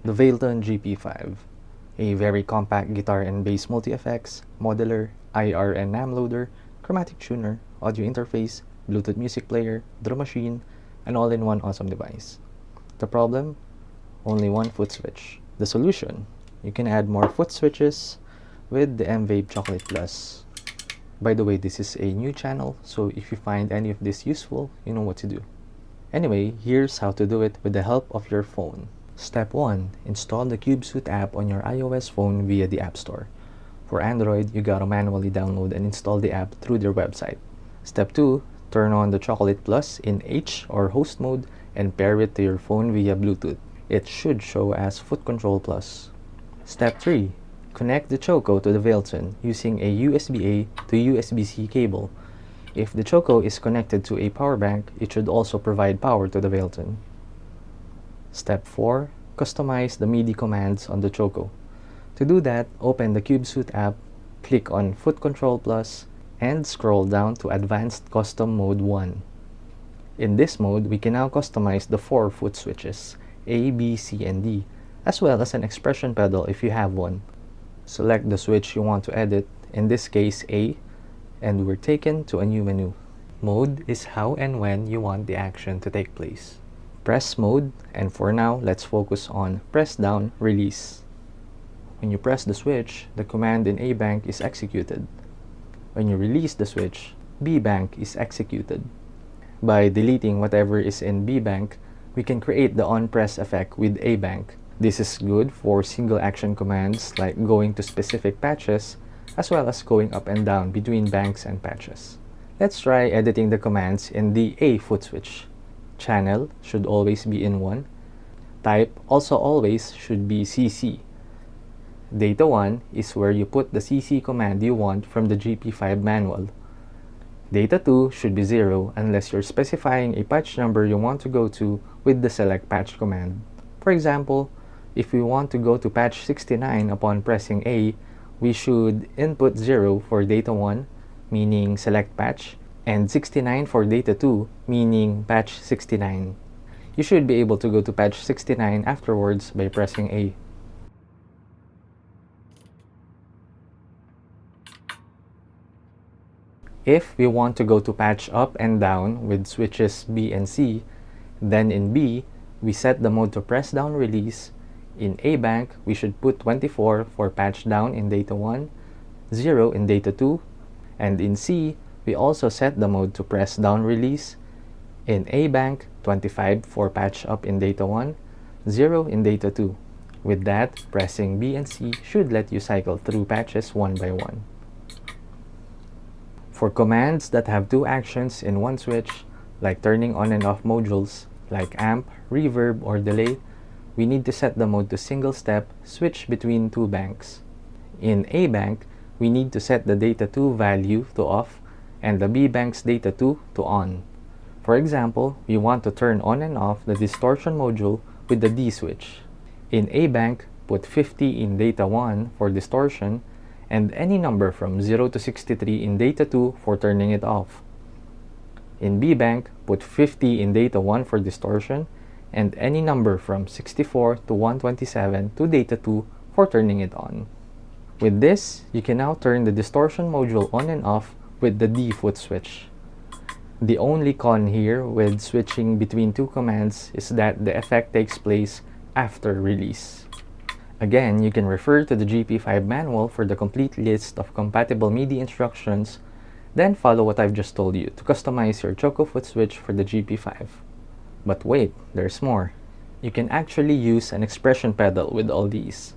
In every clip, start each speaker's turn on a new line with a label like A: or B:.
A: The Valeton GP-5, a very compact guitar and bass multi-effects, modeler, IR and NAM loader, chromatic tuner, audio interface, Bluetooth music player, drum machine, an all-in-one awesome device. The problem? Only one foot switch. The solution? You can add more foot switches with the Mvave Chocolate Plus. By the way, this is a new channel, so if you find any of this useful, you know what to do. Anyway, here's how to do it with the help of your phone. Step 1. Install the CubeSuit app on your iOS phone via the App Store. For Android, you gotta manually download and install the app through their website. Step 2. Turn on the Chocolate Plus in H or host mode and pair it to your phone via Bluetooth. It should show as Foot Control Plus. Step 3. Connect the Choco to the Valeton using a USB-A to USB-C cable. If the Choco is connected to a power bank, it should also provide power to the Valeton. Step 4. Customize the MIDI commands on the Choco. To do that, open the CubeSuit app, click on Foot Control Plus, and scroll down to Advanced Custom Mode 1. In this mode, we can now customize the 4 foot switches, A, B, C, and D, as well as an expression pedal if you have one. Select the switch you want to edit, in this case A, and we're taken to a new menu. Mode is how and when you want the action to take place. Press mode, and for now, let's focus on press down, release. When you press the switch, the command in A bank is executed. When you release the switch, B bank is executed. By deleting whatever is in B bank, we can create the on-press effect with A bank. This is good for single action commands like going to specific patches, as well as going up and down between banks and patches. Let's try editing the commands in the A foot switch. Channel should always be in 1. Type also always should be CC. Data 1 is where you put the CC command you want from the GP5 manual. Data 2 should be 0 unless you're specifying a patch number you want to go to with the select patch command. For example, if we want to go to patch 69 upon pressing A, we should input 0 for data 1, meaning select patch, and 69 for data 2, meaning patch 69. You should be able to go to patch 69 afterwards by pressing A. If we want to go to patch up and down with switches B and C, then in B, we set the mode to press down release. In A bank, we should put 24 for patch down in data 1, 0 in data 2, and in C, we also set the mode to press down release. In A bank, 25 for patch up in data 1, 0 in data 2. With that, pressing B and C should let you cycle through patches one by one. For commands that have 2 actions in one switch, like turning on and off modules, like amp, reverb, or delay, we need to set the mode to single step, switch between 2 banks. In A bank, we need to set the data 2 value to off and the B bank's data 2 to on. For example, we want to turn on and off the distortion module with the D switch. In A bank, put 50 in data 1 for distortion and any number from 0 to 63 in data 2 for turning it off. In B bank, put 50 in data 1 for distortion and any number from 64 to 127 to data 2 for turning it on. With this, you can now turn the distortion module on and off with the D foot switch. The only con here with switching between 2 commands is that the effect takes place after release. Again, you can refer to the GP5 manual for the complete list of compatible MIDI instructions, then follow what I've just told you to customize your Choco foot switch for the GP5. But wait, there's more. You can actually use an expression pedal with all these.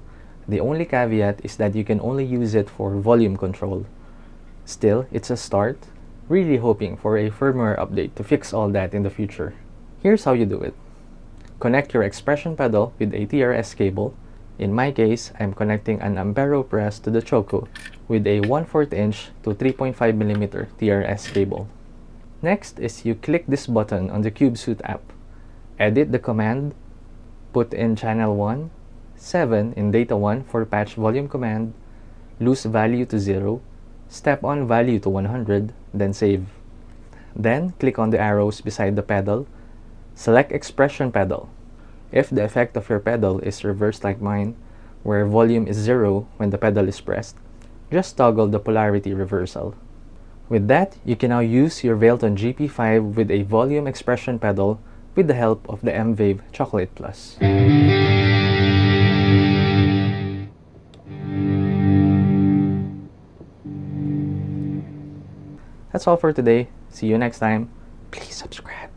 A: The only caveat is that you can only use it for volume control. Still, it's a start. Really hoping for a firmware update to fix all that in the future. Here's how you do it. Connect your expression pedal with a TRS cable. In my case, I'm connecting an Ampero press to the Choco with a 1/4 inch to 3.5 mm TRS cable. Next is you click this button on the CubeSuit app. Edit the command, put in channel 1, 7 in data 1 for patch volume command, lose value to 0, step on value to 100, then save. Then click on the arrows beside the pedal, select expression pedal. If the effect of your pedal is reversed like mine, where volume is 0 when the pedal is pressed, just toggle the polarity reversal. With that, you can now use your Valeton GP-5 with a volume expression pedal with the help of the Mvave Chocolate Plus. That's all for today. See you next time. Please subscribe.